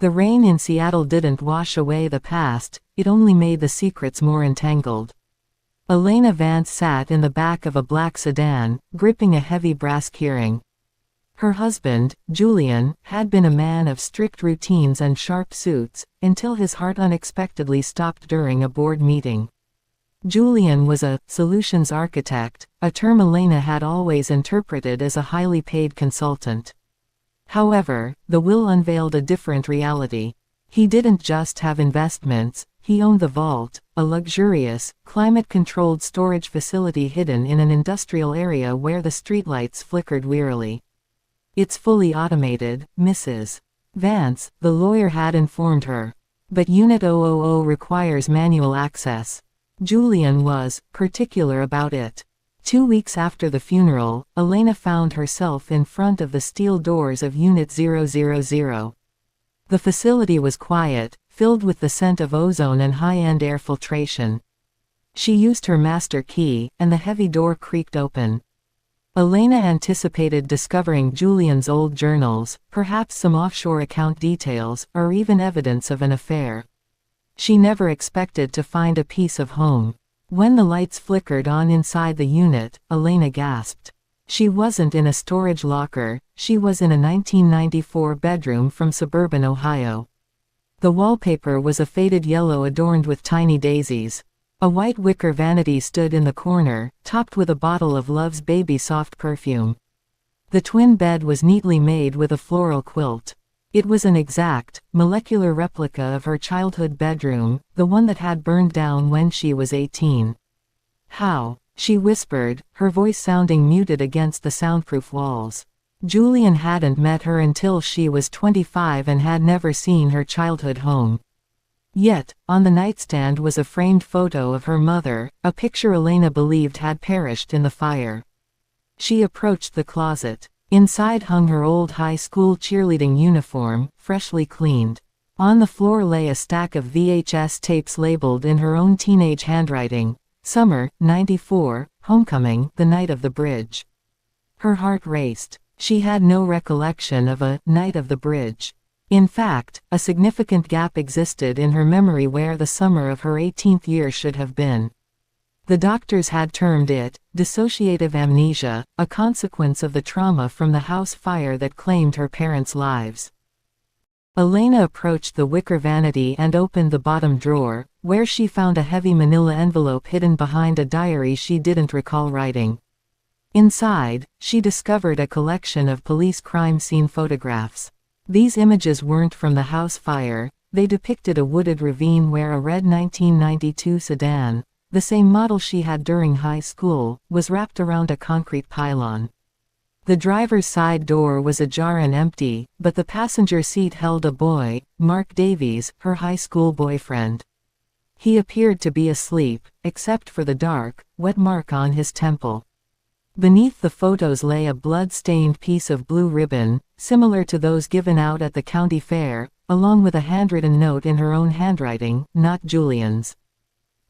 The rain in Seattle didn't wash away the past, it only made the secrets more entangled. Elena Vance sat in the back of a black sedan, gripping a heavy brass keyring. Her husband, Julian, had been a man of strict routines and sharp suits, until his heart unexpectedly stopped during a board meeting. Julian was a solutions architect, a term Elena had always interpreted as a highly paid consultant. However, the will unveiled a different reality. He didn't just have investments, he owned the Vault, a luxurious, climate-controlled storage facility hidden in an industrial area where the streetlights flickered wearily. "It's fully automated, Mrs. Vance," the lawyer had informed her. "But Unit 000 requires manual access." Julian was particular about it. 2 weeks after the funeral, Elena found herself in front of the steel doors of Unit 000. The facility was quiet, filled with the scent of ozone and high-end air filtration. She used her master key, and the heavy door creaked open. Elena anticipated discovering Julian's old journals, perhaps some offshore account details, or even evidence of an affair. She never expected to find a piece of home. When the lights flickered on inside the unit, Elena gasped. She wasn't in a storage locker, she was in a 1994 bedroom from suburban Ohio. The wallpaper was a faded yellow adorned with tiny daisies. A white wicker vanity stood in the corner, topped with a bottle of Love's Baby soft perfume. The twin bed was neatly made with a floral quilt. It was an exact, molecular replica of her childhood bedroom, the one that had burned down when she was 18. "How?" she whispered, her voice sounding muted against the soundproof walls. Julian hadn't met her until she was 25 and had never seen her childhood home. Yet, on the nightstand was a framed photo of her mother, a picture Elena believed had perished in the fire. She approached the closet. Inside hung her old high school cheerleading uniform, freshly cleaned. On the floor lay a stack of VHS tapes labeled in her own teenage handwriting. Summer, '94, Homecoming, the night of the bridge. Her heart raced. She had no recollection of a night of the bridge. In fact, a significant gap existed in her memory where the summer of her 18th year should have been. The doctors had termed it dissociative amnesia, a consequence of the trauma from the house fire that claimed her parents' lives. Elena approached the wicker vanity and opened the bottom drawer, where she found a heavy manila envelope hidden behind a diary she didn't recall writing. Inside, she discovered a collection of police crime scene photographs. These images weren't from the house fire, they depicted a wooded ravine where a red 1992 sedan, the same model she had during high school, was wrapped around a concrete pylon. The driver's side door was ajar and empty, but the passenger seat held a boy, Mark Davies, her high school boyfriend. He appeared to be asleep, except for the dark, wet mark on his temple. Beneath the photos lay a blood-stained piece of blue ribbon, similar to those given out at the county fair, along with a handwritten note in her own handwriting, not Julian's.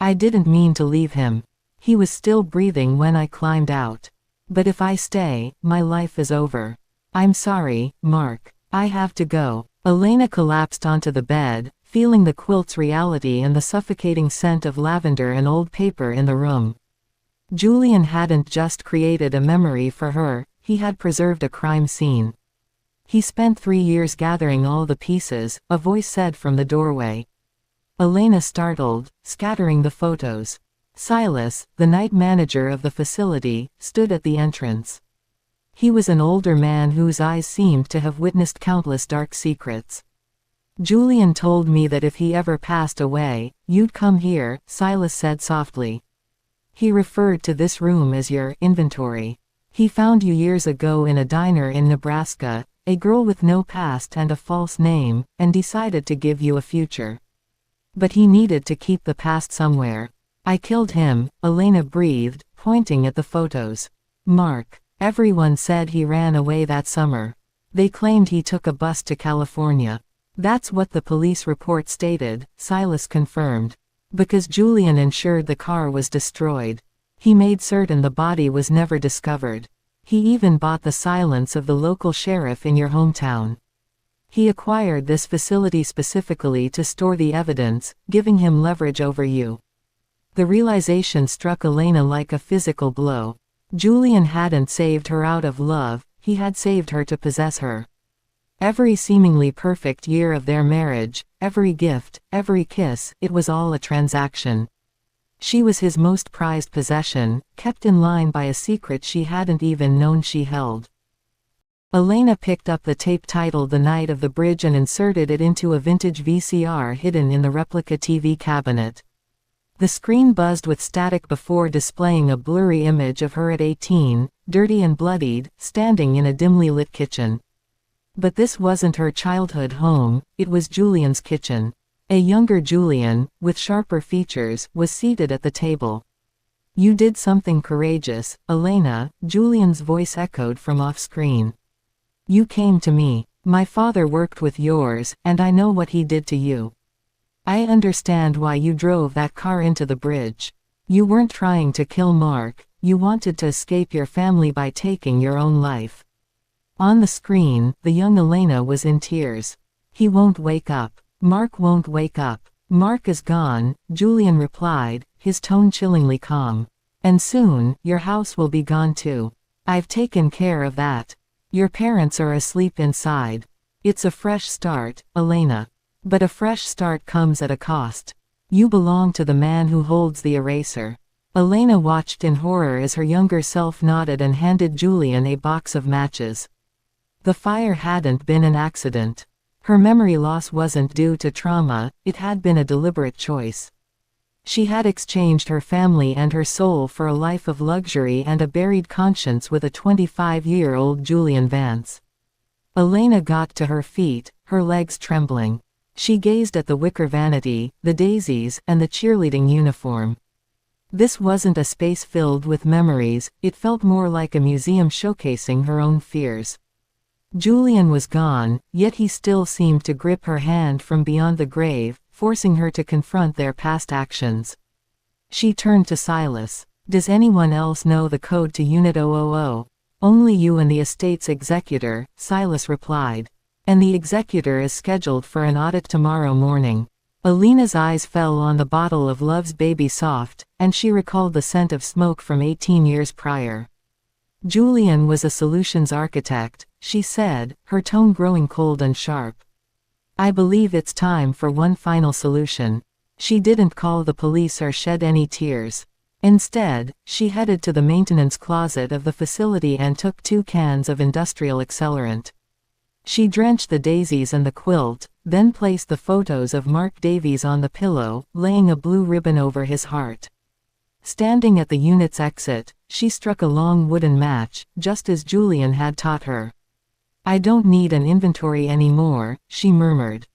"I didn't mean to leave him. He was still breathing when I climbed out. But if I stay, my life is over. I'm sorry, Mark. I have to go." Elena collapsed onto the bed, feeling the quilt's reality and the suffocating scent of lavender and old paper in the room. Julian hadn't just created a memory for her, he had preserved a crime scene. "He spent 3 years gathering all the pieces," a voice said from the doorway. Elena startled, scattering the photos. Silas, the night manager of the facility, stood at the entrance. He was an older man whose eyes seemed to have witnessed countless dark secrets. "Julian told me that if he ever passed away, you'd come here," Silas said softly. "He referred to this room as your inventory. He found you years ago in a diner in Nebraska, a girl with no past and a false name, and decided to give you a future. But he needed to keep the past somewhere. I killed him," Elena breathed, pointing at the photos. "Mark. Everyone said he ran away that summer. They claimed he took a bus to California." "That's what the police report stated," Silas confirmed. "Because Julian ensured the car was destroyed. He made certain the body was never discovered. He even bought the silence of the local sheriff in your hometown. He acquired this facility specifically to store the evidence, giving him leverage over you. The realization struck Elena like a physical blow. Julian hadn't saved her out of love, he had saved her to possess her. Every seemingly perfect year of their marriage, every gift, every kiss, it was all a transaction. She was his most prized possession, kept in line by a secret she hadn't even known she held. Elena picked up the tape titled The Night of the Bridge and inserted it into a vintage VCR hidden in the replica TV cabinet. The screen buzzed with static before displaying a blurry image of her at 18, dirty and bloodied, standing in a dimly lit kitchen. But this wasn't her childhood home, it was Julian's kitchen. A younger Julian, with sharper features, was seated at the table. "You did something courageous, Elena," Julian's voice echoed from off-screen. "You came to me. My father worked with yours, and I know what he did to you. I understand why you drove that car into the bridge. You weren't trying to kill Mark, you wanted to escape your family by taking your own life." On the screen, the young Elena was in tears. "He won't wake up. Mark won't wake up. Mark is gone," Julian replied, his tone chillingly calm. "And soon, your house will be gone too. I've taken care of that. Your parents are asleep inside. It's a fresh start, Elena. But a fresh start comes at a cost. You belong to the man who holds the eraser." Elena watched in horror as her younger self nodded and handed Julian a box of matches. The fire hadn't been an accident. Her memory loss wasn't due to trauma, it had been a deliberate choice. She had exchanged her family and her soul for a life of luxury and a buried conscience with a 25-year-old Julian Vance. Elena got to her feet, her legs trembling. She gazed at the wicker vanity, the daisies, and the cheerleading uniform. This wasn't a space filled with memories, it felt more like a museum showcasing her own fears. Julian was gone, yet he still seemed to grip her hand from beyond the grave, forcing her to confront their past actions. She turned to Silas. "Does anyone else know the code to Unit 000? "Only you and the estate's executor," Silas replied. "And the executor is scheduled for an audit tomorrow morning." Elena's eyes fell on the bottle of Love's Baby Soft, and she recalled the scent of smoke from 18 years prior. "Julian was a solutions architect," she said, her tone growing cold and sharp. "I believe it's time for one final solution." She didn't call the police or shed any tears. Instead, she headed to the maintenance closet of the facility and took 2 cans of industrial accelerant. She drenched the daisies and the quilt, then placed the photos of Mark Davies on the pillow, laying a blue ribbon over his heart. Standing at the unit's exit, she struck a long wooden match, just as Julian had taught her. "I don't need an inventory anymore," she murmured.